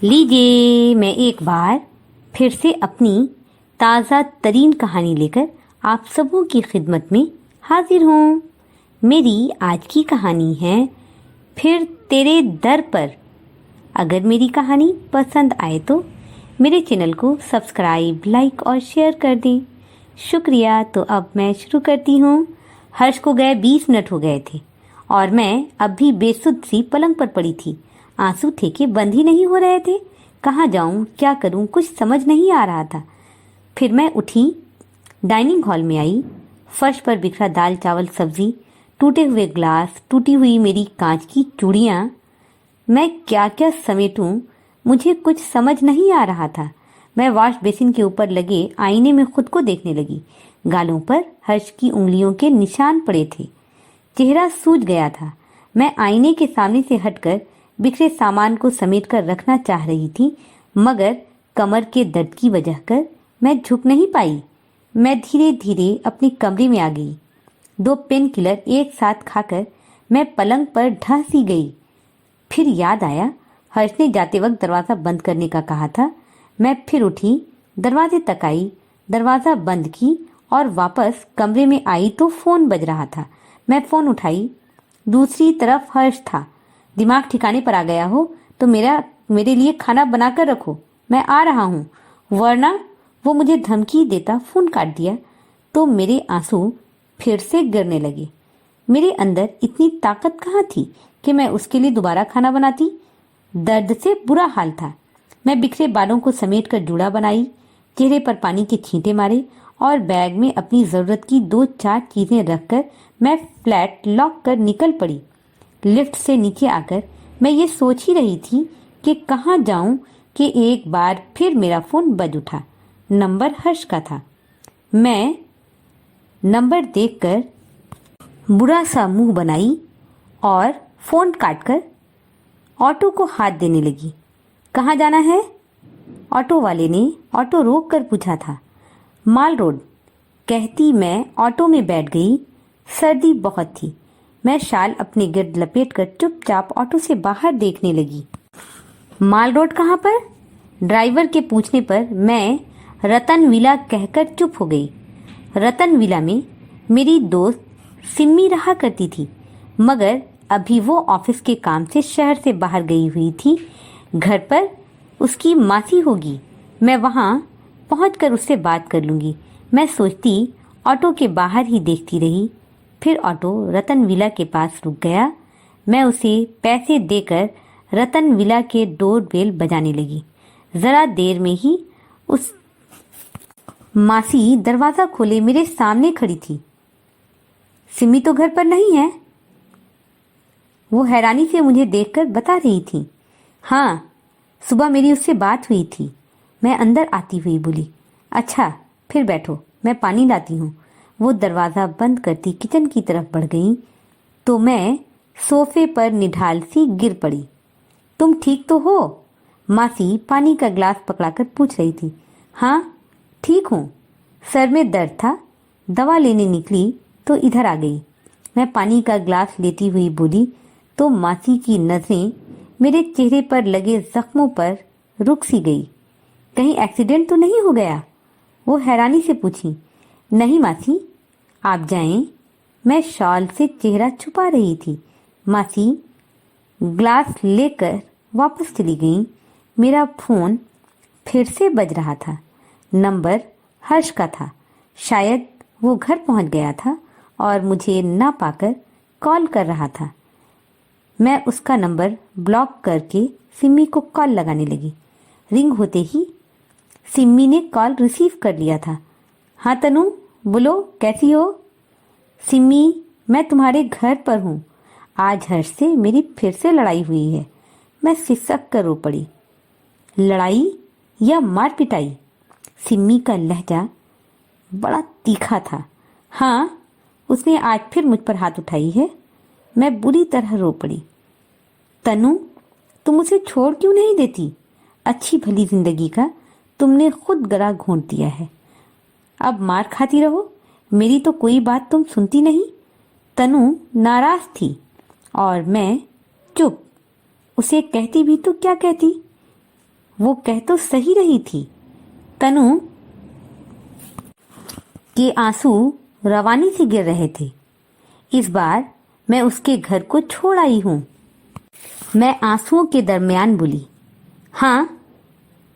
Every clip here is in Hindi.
लीजिए, मैं एक बार फिर से अपनी ताज़ा तरीन कहानी लेकर आप सबों की खिदमत में हाजिर हूँ। मेरी आज की कहानी है फिर तेरे दर पर। अगर मेरी कहानी पसंद आए तो मेरे चैनल को सब्सक्राइब, लाइक और शेयर कर दें। शुक्रिया। तो अब मैं शुरू करती हूँ। हर्ष को गए 20 मिनट हो गए थे और मैं अब भी बेसुध सी पलंग पर पड़ी थी। आंसू थे कि बंद ही नहीं हो रहे थे। कहाँ जाऊं, क्या करूं, कुछ समझ नहीं आ रहा था। फिर मैं उठी, डाइनिंग हॉल में आई। फर्श पर बिखरा दाल चावल सब्जी, टूटे हुए ग्लास, टूटी हुई मेरी कांच की चूड़ियाँ। मैं क्या क्या समेटूं, मुझे कुछ समझ नहीं आ रहा था। मैं वॉश बेसिन के ऊपर लगे आईने में खुद को देखने लगी। गालों पर हर्ष की उंगलियों के निशान पड़े थे। चेहरा सूज गया था। मैं आईने के सामने से हटकर बिखरे सामान को समेट कर रखना चाह रही थी, मगर कमर के दर्द की वजह कर मैं झुक नहीं पाई। मैं धीरे धीरे अपने कमरे में आ गई। 2 पेन किलर एक साथ खाकर मैं पलंग पर ढह सी गई। फिर याद आया, हर्ष ने जाते वक्त दरवाज़ा बंद करने का कहा था। मैं फिर उठी, दरवाजे तक आई, दरवाज़ा बंद की और वापस कमरे में आई तो फ़ोन बज रहा था। मैं फ़ोन उठाई। दूसरी तरफ हर्ष था। दिमाग ठिकाने पर आ गया हो तो मेरे लिए खाना बनाकर रखो, मैं आ रहा हूँ, वरना। वो मुझे धमकी देता फ़ोन काट दिया तो मेरे आंसू फिर से गिरने लगे। मेरे अंदर इतनी ताकत कहाँ थी कि मैं उसके लिए दोबारा खाना बनाती। दर्द से बुरा हाल था। मैं बिखरे बालों को समेट कर जूड़ा बनाई, चेहरे पर पानी के छींटे मारे और बैग में अपनी ज़रूरत की 2-4 चीज़ें रखकर मैं फ्लैट लॉक कर निकल पड़ी। लिफ्ट से नीचे आकर मैं ये सोच ही रही थी कि कहाँ जाऊं कि एक बार फिर मेरा फ़ोन बज उठा। नंबर हर्ष का था। मैं नंबर देखकर बुरा सा मुंह बनाई और फ़ोन काटकर ऑटो को हाथ देने लगी। कहाँ जाना है? ऑटो वाले ने ऑटो रोक कर पूछा था। माल रोड, कहती मैं ऑटो में बैठ गई। सर्दी बहुत थी। मैं शाल अपने गिर्द लपेटकर चुपचाप ऑटो से बाहर देखने लगी। माल रोड कहाँ पर? ड्राइवर के पूछने पर मैं रतन विला कहकर चुप हो गई। रतन विला में मेरी दोस्त सिम्मी रहा करती थी, मगर अभी वो ऑफिस के काम से शहर से बाहर गई हुई थी। घर पर उसकी मासी होगी। मैं वहाँ पहुँचकर उससे बात कर लूँगी, मैं सोचती। ऑटो के बाहर ही देखती रही। फिर ऑटो रतन विला के पास रुक गया। मैं उसे पैसे देकर रतन विला के डोर बेल बजाने लगी। ज़रा देर में ही उस मासी दरवाज़ा खोले मेरे सामने खड़ी थी। सिमी तो घर पर नहीं है, वो हैरानी से मुझे देखकर बता रही थी। हाँ, सुबह मेरी उससे बात हुई थी। मैं अंदर आती हुई बोली, अच्छा फिर बैठो, मैं पानी लाती हूँ। वो दरवाज़ा बंद करती किचन की तरफ बढ़ गई तो मैं सोफे पर निढाल सी गिर पड़ी। तुम ठीक तो हो? मासी पानी का ग्लास पकड़ाकर पूछ रही थी। हाँ ठीक हूँ, सर में दर्द था, दवा लेने निकली तो इधर आ गई। मैं पानी का ग्लास लेती हुई बोली तो मासी की नज़रें मेरे चेहरे पर लगे जख्मों पर रुक सी गई। कहीं एक्सीडेंट तो नहीं हो गया? वो हैरानी से पूछी। नहीं मासी, आप जाएं। मैं शॉल से चेहरा छुपा रही थी। मासी ग्लास लेकर वापस चली गई। मेरा फ़ोन फिर से बज रहा था। नंबर हर्ष का था। शायद वो घर पहुंच गया था और मुझे ना पाकर कॉल कर रहा था। मैं उसका नंबर ब्लॉक करके सिम्मी को कॉल लगाने लगी। रिंग होते ही सिम्मी ने कॉल रिसीव कर लिया था। हाँ तनु, बोलो, कैसी हो? सिम्मी, मैं तुम्हारे घर पर हूँ। आज हर्ष से मेरी फिर से लड़ाई हुई है। मैं सिसक कर रो पड़ी। लड़ाई या मार पिटाई? सिम्मी का लहजा बड़ा तीखा था। हाँ, उसने आज फिर मुझ पर हाथ उठाई है। मैं बुरी तरह रो पड़ी। तनु, तुम उसे छोड़ क्यों नहीं देती? अच्छी भली जिंदगी का तुमने खुद गला घोंट दिया है। अब मार खाती रहो, मेरी तो कोई बात तुम सुनती नहीं। तनु नाराज थी और मैं चुप। उसे कहती भी तो क्या कहती। वो कह तो सही रही थी। तनु के आंसू रवानी से गिर रहे थे। इस बार मैं उसके घर को छोड़ आई हूँ। मैं आंसुओं के दरमियान बोली, हाँ,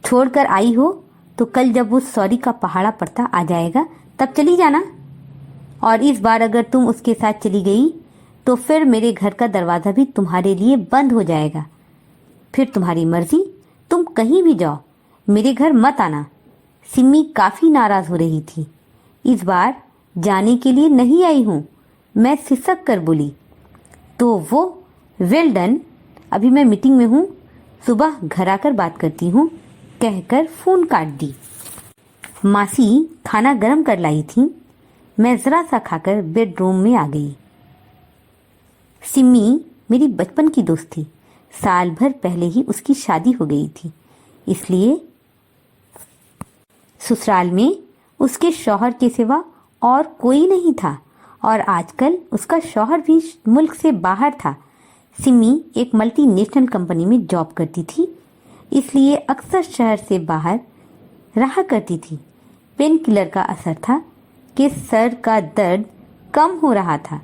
छोड़कर आई हो तो कल जब वो सॉरी का पहाड़ा पड़ता आ जाएगा तब चली जाना। और इस बार अगर तुम उसके साथ चली गई तो फिर मेरे घर का दरवाज़ा भी तुम्हारे लिए बंद हो जाएगा। फिर तुम्हारी मर्जी, तुम कहीं भी जाओ, मेरे घर मत आना। सिमी काफ़ी नाराज़ हो रही थी। इस बार जाने के लिए नहीं आई हूँ, मैं सिसक कर बोली। तो वो वेल डन, अभी मैं मीटिंग में हूँ, सुबह घर आकर बात करती हूँ कहकर फ़ोन काट दी। मासी खाना गरम कर लाई थी। मैं ज़रा सा खाकर बेडरूम में आ गई। सिमी मेरी बचपन की दोस्त थी। साल भर पहले ही उसकी शादी हो गई थी, इसलिए ससुराल में उसके शौहर के सिवा और कोई नहीं था और आजकल उसका शौहर भी मुल्क से बाहर था। सिमी एक मल्टीनेशनल कंपनी में जॉब करती थी, इसलिए अक्सर शहर से बाहर रहा करती थी। पेन किलर का असर था कि सर का दर्द कम हो रहा था।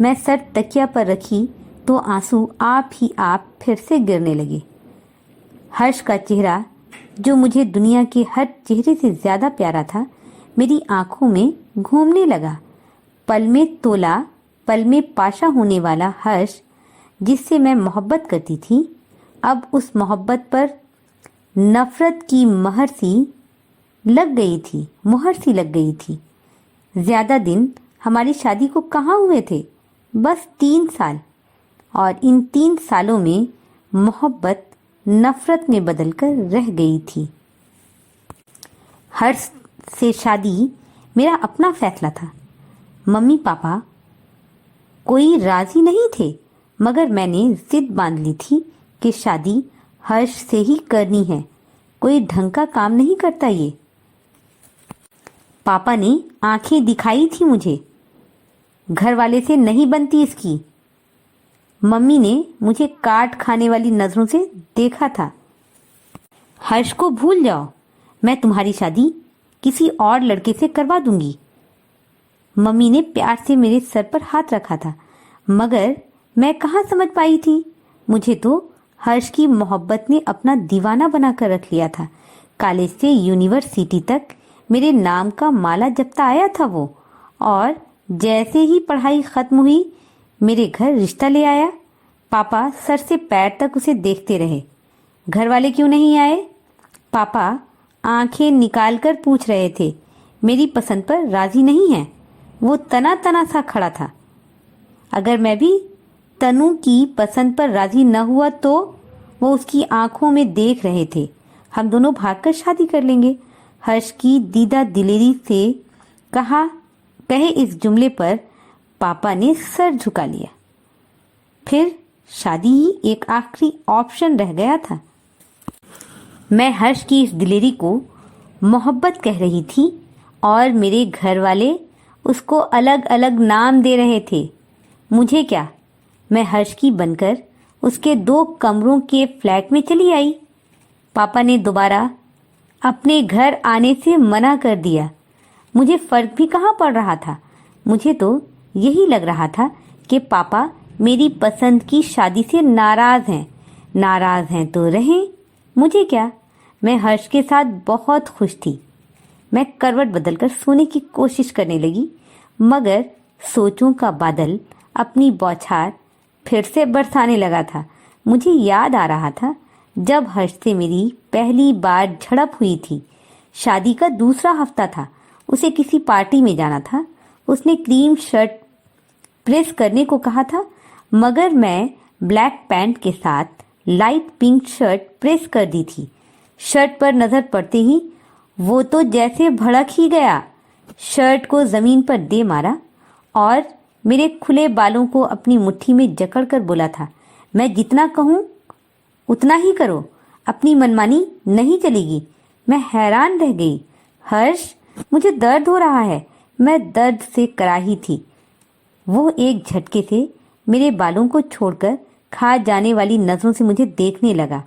मैं सर तकिया पर रखी तो आंसू आप ही आप फिर से गिरने लगे। हर्ष का चेहरा, जो मुझे दुनिया के हर चेहरे से ज़्यादा प्यारा था, मेरी आंखों में घूमने लगा। पल में तोला, पल में पाशा होने वाला हर्ष, जिससे मैं मोहब्बत करती थी, अब उस मोहब्बत पर नफरत की मोहर सी लग गई थी। ज़्यादा दिन हमारी शादी को कहाँ हुए थे, बस 3 साल, और इन 3 सालों में मोहब्बत नफरत में बदलकर रह गई थी। हर्ष से शादी मेरा अपना फैसला था। मम्मी पापा कोई राजी नहीं थे, मगर मैंने जिद बांध ली थी कि शादी हर्ष से ही करनी है। कोई ढंग का काम नहीं करता ये। पापा ने आंखें दिखाई थी मुझे, घर वाले से नहीं बनती इसकी। मम्मी ने मुझे काट खाने वाली नजरों से देखा था। हर्ष को भूल जाओ, मैं तुम्हारी शादी किसी और लड़के से करवा दूंगी। मम्मी ने प्यार से मेरे सर पर हाथ रखा था, मगर मैं कहाँ समझ पाई थी। मुझे तो हर्ष की मोहब्बत ने अपना दीवाना बनाकर रख लिया था। कॉलेज से यूनिवर्सिटी तक मेरे नाम का माला जपता आया था वो, और जैसे ही पढ़ाई खत्म हुई मेरे घर रिश्ता ले आया। पापा सर से पैर तक उसे देखते रहे। घर वाले क्यों नहीं आए? पापा आंखें निकाल कर पूछ रहे थे। मेरी पसंद पर राजी नहीं है। वो तना तना सा खड़ा था। अगर मैं भी तनु की पसंद पर राजी न हुआ तो वो उसकी आंखों में देख रहे थे, हम दोनों भागकर शादी कर लेंगे। हर्ष की दीदा दिलेरी से कहे इस जुमले पर पापा ने सर झुका लिया। फिर शादी ही एक आखिरी ऑप्शन रह गया था। मैं हर्ष की इस दिलेरी को मोहब्बत कह रही थी और मेरे घर वाले उसको अलग अलग नाम दे रहे थे। मुझे क्या, मैं हर्ष की बनकर उसके 2 कमरों के फ्लैट में चली आई। पापा ने दोबारा अपने घर आने से मना कर दिया। मुझे फर्क भी कहाँ पड़ रहा था। मुझे तो यही लग रहा था कि पापा मेरी पसंद की शादी से नाराज़ हैं तो रहें, मुझे क्या। मैं हर्ष के साथ बहुत खुश थी। मैं करवट बदलकर सोने की कोशिश करने लगी, मगर सोचों का बादल अपनी बौछार फिर से बरसाने लगा था। मुझे याद आ रहा था जब हर्ष से मेरी पहली बार झड़प हुई थी। शादी का दूसरा हफ्ता था। उसे किसी पार्टी में जाना था। उसने क्रीम शर्ट प्रेस करने को कहा था, मगर मैं ब्लैक पैंट के साथ लाइट पिंक शर्ट प्रेस कर दी थी। शर्ट पर नजर पड़ते ही वो तो जैसे भड़क ही गया। शर्ट को जमीन पर दे मारा और मेरे खुले बालों को अपनी मुट्ठी में जकड़कर बोला था, मैं जितना कहूँ उतना ही करो, अपनी मनमानी नहीं चलेगी। मैं हैरान रह गई। हर्ष, मुझे दर्द हो रहा है। मैं दर्द से कराही थी। वो एक झटके से मेरे बालों को छोड़कर खा जाने वाली नजरों से मुझे देखने लगा।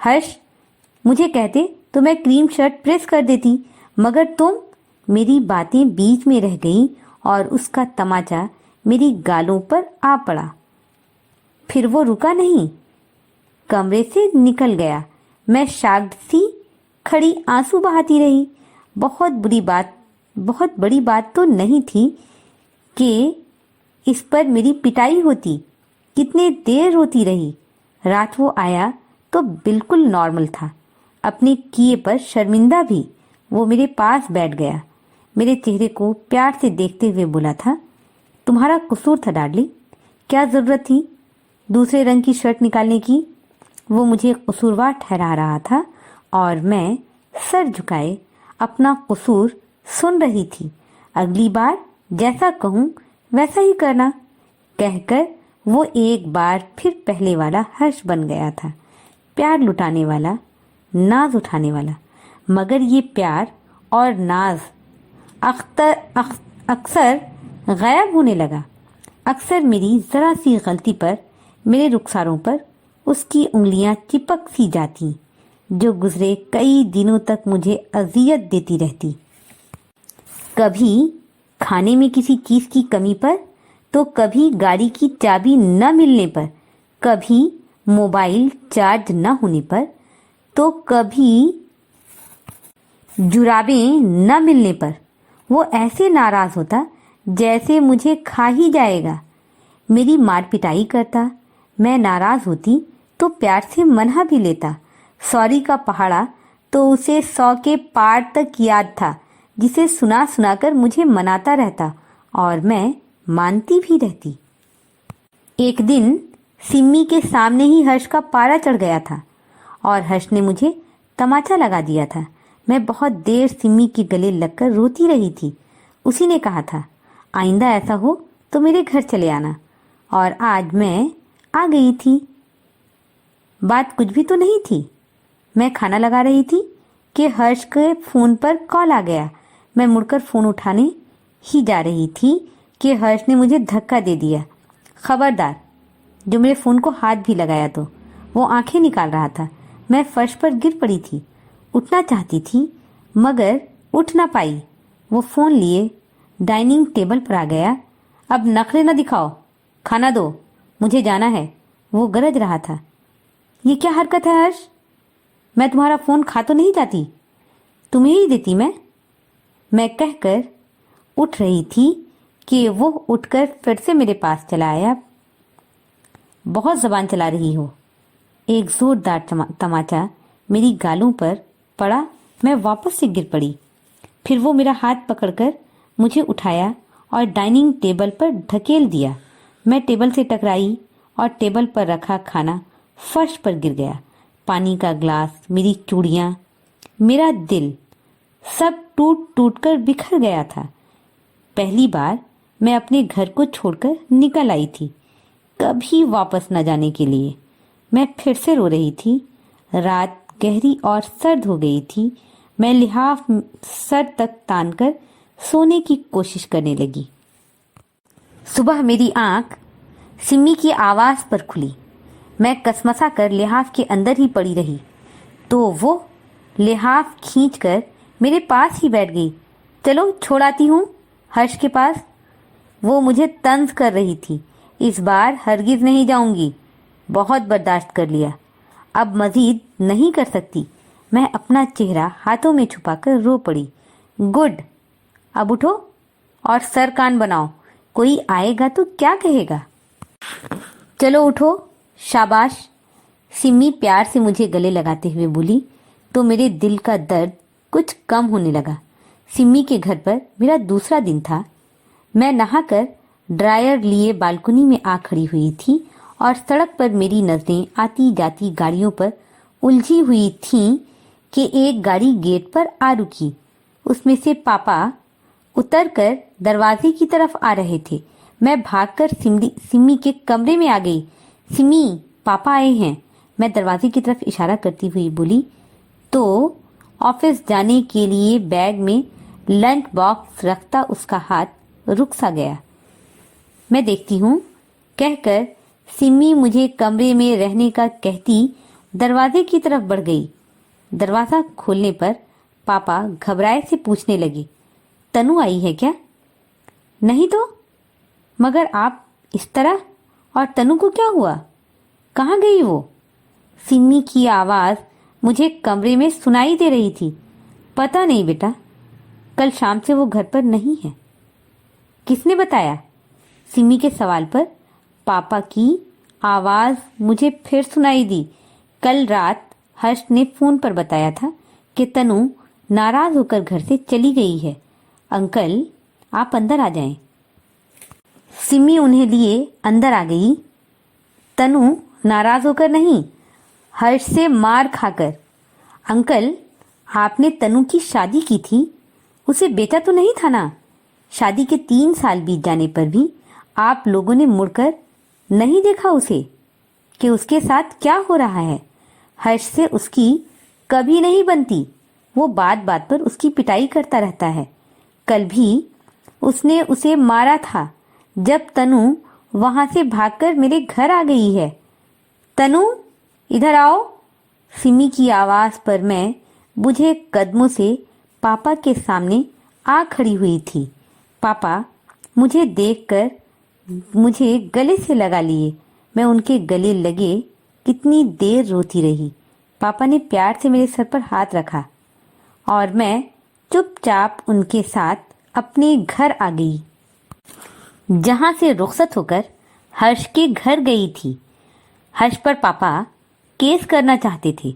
हर्ष, मुझे कहते तो मैं क्रीम शर्ट प्रेस कर देती, मगर तुम। मेरी बातें बीच में रह गईं और उसका तमाचा मेरी गालों पर आ पड़ा। फिर वो रुका नहीं, कमरे से निकल गया। मैं शाग्ड सी खड़ी आंसू बहाती रही। बहुत बड़ी बात तो नहीं थी कि इस पर मेरी पिटाई होती। कितने देर रोती रही। रात वो आया तो बिल्कुल नॉर्मल था, अपने किए पर शर्मिंदा भी। वो मेरे पास बैठ गया, मेरे चेहरे को प्यार से देखते हुए बोला था, तुम्हारा कसूर था डार्लिंग, क्या ज़रूरत थी दूसरे रंग की शर्ट निकालने की। वो मुझे कसूरवार ठहरा रहा था और मैं सर झुकाए अपना कसूर सुन रही थी। अगली बार जैसा कहूँ वैसा ही करना, कहकर वो एक बार फिर पहले वाला हर्ष बन गया था, प्यार लुटाने वाला, नाज उठाने वाला। मगर ये प्यार और नाज अक्सर गायब होने लगा। अक्सर मेरी ज़रा सी गलती पर मेरे रुखसारों पर उसकी उंगलियां चिपक सी जाती, जो गुजरे कई दिनों तक मुझे अजियत देती रहती। कभी खाने में किसी चीज़ की कमी पर, तो कभी गाड़ी की चाबी न मिलने पर, कभी मोबाइल चार्ज न होने पर, तो कभी जुराबें न मिलने पर। वो ऐसे नाराज़ होता जैसे मुझे खा ही जाएगा। मेरी मार पिटाई करता। मैं नाराज़ होती तो प्यार से मना भी लेता। सॉरी का पहाड़ा तो उसे 100 के पार तक याद था, जिसे सुना सुनाकर मुझे मनाता रहता और मैं मानती भी रहती। एक दिन सिम्मी के सामने ही हर्ष का पारा चढ़ गया था और हर्ष ने मुझे तमाचा लगा दिया था। मैं बहुत देर सिम्मी के गले लगकर रोती रही थी। उसी ने कहा था, आइंदा ऐसा हो तो मेरे घर चले आना, और आज मैं आ गई थी। बात कुछ भी तो नहीं थी। मैं खाना लगा रही थी कि हर्ष के फ़ोन पर कॉल आ गया। मैं मुड़कर फ़ोन उठाने ही जा रही थी कि हर्ष ने मुझे धक्का दे दिया। खबरदार, जो मेरे फ़ोन को हाथ भी लगाया तो। वो आंखें निकाल रहा था। मैं फर्श पर गिर पड़ी थी। उठना चाहती थी मगर उठ ना पाई। वो फ़ोन लिए डाइनिंग टेबल पर आ गया। अब नखरे न दिखाओ, खाना दो, मुझे जाना है, वो गरज रहा था। ये क्या हरकत है हर्ष? मैं तुम्हारा फ़ोन खा तो नहीं जाती, तुम्हें ही देती मैं कहकर उठ रही थी कि वो उठकर फिर से मेरे पास चला आया। बहुत ज़बान चला रही हो। एक ज़ोरदार तमाचा मेरी गालों पर पड़ा। मैं वापस से गिर पड़ी। फिर वो मेरा हाथ पकड़कर मुझे उठाया और डाइनिंग टेबल पर ढकेल दिया। मैं टेबल से टकराई और टेबल पर रखा खाना फर्श पर गिर गया। पानी का ग्लास, मेरी चूड़ियाँ, मेरा दिल, सब टूट टूट कर बिखर गया था। पहली बार मैं अपने घर को छोड़कर निकल आई थी, कभी वापस न जाने के लिए। मैं फिर से रो रही थी। रात गहरी और सर्द हो गई थी। मैं लिहाफ सर तक तानकर सोने की कोशिश करने लगी। सुबह मेरी आंख सिम्मी की आवाज़ पर खुली। मैं कसमसा कर लिहाफ के अंदर ही पड़ी रही तो वो लिहाफ खींचकर मेरे पास ही बैठ गई। चलो छोड़ आती हूँ हर्ष के पास। वो मुझे तंज कर रही थी। इस बार हरगिज़ नहीं जाऊंगी, बहुत बर्दाश्त कर लिया, अब मज़ीद नहीं कर सकती। मैं अपना चेहरा हाथों में छुपाकर रो पड़ी। गुड, अब उठो और सर कान बनाओ, कोई आएगा तो क्या कहेगा। चलो उठो, शाबाश। सिम्मी प्यार से मुझे गले लगाते हुए बोली तो मेरे दिल का दर्द कुछ कम होने लगा। सिम्मी के घर पर मेरा दूसरा दिन था। मैं नहाकर ड्रायर लिए बालकनी में आ खड़ी हुई थी और सड़क पर मेरी नज़रें आती जाती गाड़ियों पर उलझी हुई थीं कि एक गाड़ी गेट पर आ रुकी। उसमें से पापा उतरकर दरवाजे की तरफ आ रहे थे। मैं भागकर सिम्मी के कमरे में आ गई। सिम्मी, पापा आए हैं, मैं दरवाजे की तरफ इशारा करती हुई बोली तो ऑफिस जाने के लिए बैग में लंच बॉक्स रखता उसका हाथ रुक सा गया। मैं देखती हूँ कहकर सिम्मी मुझे कमरे में रहने का कहती दरवाजे की तरफ बढ़ गई। दरवाज़ा खोलने पर पापा घबराए से पूछने लगे, तनु आई है क्या? नहीं तो, मगर आप इस तरह, और तनु को क्या हुआ? कहाँ गई वो? सिम्मी की आवाज़ मुझे कमरे में सुनाई दे रही थी। पता नहीं बेटा, कल शाम से वो घर पर नहीं है। किसने बताया? सिम्मी के सवाल पर पापा की आवाज़ मुझे फिर सुनाई दी। कल रात हर्ष ने फ़ोन पर बताया था कि तनु नाराज़ होकर घर से चली गई है। अंकल, आप अंदर आ जाएं। सिम्मी उन्हें लिए अंदर आ गई। तनु नाराज़ होकर नहीं, हर्ष से मार खाकर। अंकल, आपने तनु की शादी की थी, उसे बेटा तो नहीं था ना? शादी के 3 साल बीत जाने पर भी आप लोगों ने मुड़कर नहीं देखा उसे कि उसके साथ क्या हो रहा है। हर्ष से उसकी कभी नहीं बनती। वो बात बात पर उसकी पिटाई करता रहता है। कल भी उसने उसे मारा था जब तनु वहां से भागकर मेरे घर आ गई है। तनु, इधर आओ। सिमी की आवाज़ पर मैं बुझे कदमों से पापा के सामने आ खड़ी हुई थी। पापा मुझे देखकर मुझे गले से लगा लिए। मैं उनके गले लगे कितनी देर रोती रही। पापा ने प्यार से मेरे सर पर हाथ रखा और मैं चुपचाप उनके साथ अपने घर आ गई, जहां से रुखसत होकर हर्ष के घर गई थी। हर्ष पर पापा केस करना चाहते थे।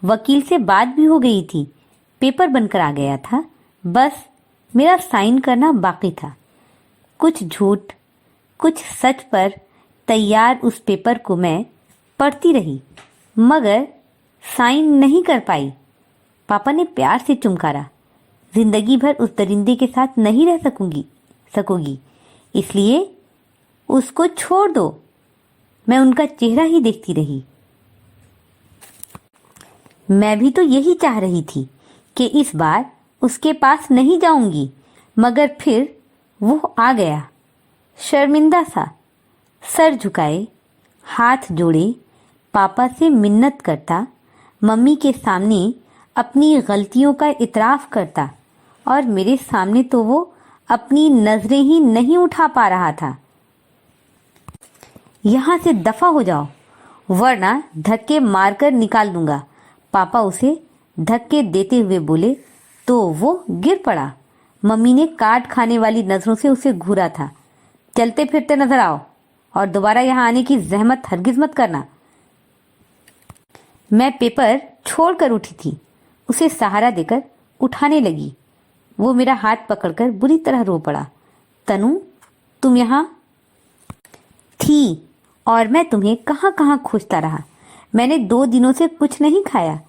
वकील से बात भी हो गई थी। पेपर बनकर आ गया था। बस मेरा साइन करना बाकी था। कुछ झूठ कुछ सच पर तैयार उस पेपर को मैं पढ़ती रही, मगर साइन नहीं कर पाई। पापा ने प्यार से चुमकारा। जिंदगी भर उस दरिंदे के साथ नहीं रह सकोगी, इसलिए उसको छोड़ दो। मैं उनका चेहरा ही देखती रही। मैं भी तो यही चाह रही थी कि इस बार उसके पास नहीं जाऊंगी, मगर फिर वो आ गया। शर्मिंदा सा सर झुकाए, हाथ जोड़े, पापा से मिन्नत करता, मम्मी के सामने अपनी गलतियों का इतराफ़ करता, और मेरे सामने तो वो अपनी नज़रें ही नहीं उठा पा रहा था। यहाँ से दफ़ा हो जाओ, वरना धक्के मारकर निकाल दूंगा। पापा उसे धक्के देते हुए बोले तो वो गिर पड़ा। मम्मी ने काट खाने वाली नज़रों से उसे घूरा था। चलते फिरते नजर आओ और दोबारा यहाँ आने की जहमत हरगिज मत करना। मैं पेपर छोड़कर उठी थी। उसे सहारा देकर उठाने लगी। वो मेरा हाथ पकड़कर बुरी तरह रो पड़ा। तनु, तुम यहाँ थी और मैं तुम्हें कहाँ कहाँ खोजता रहा। मैंने 2 दिनों से कुछ नहीं खाया।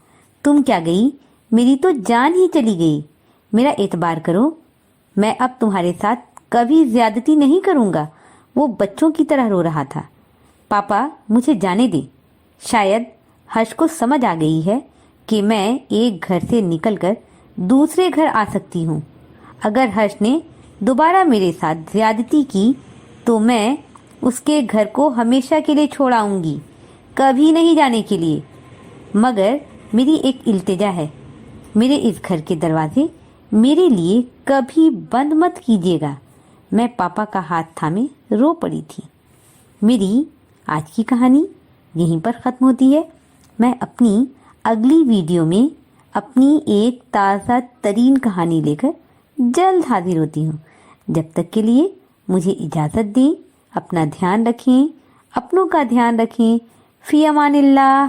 तुम क्या गई, मेरी तो जान ही चली गई। मेरा एतबार करो, मैं अब तुम्हारे साथ कभी ज्यादती नहीं करूँगा। वो बच्चों की तरह रो रहा था। पापा, मुझे जाने दे। शायद हर्ष को समझ आ गई है कि मैं एक घर से निकलकर दूसरे घर आ सकती हूँ। अगर हर्ष ने दोबारा मेरे साथ ज्यादती की तो मैं उसके घर को हमेशा के लिए छोड़ आऊँगी, कभी नहीं जाने के लिए। मगर मेरी एक इल्तिजा है, मेरे इस घर के दरवाजे मेरे लिए कभी बंद मत कीजिएगा। मैं पापा का हाथ थामे रो पड़ी थी। मेरी आज की कहानी यहीं पर ख़त्म होती है। मैं अपनी अगली वीडियो में अपनी एक ताज़ा तरीन कहानी लेकर जल्द हाजिर होती हूँ। जब तक के लिए मुझे इजाज़त दें। अपना ध्यान रखें, अपनों का ध्यान रखें। फ़ी अमानिल्लाह।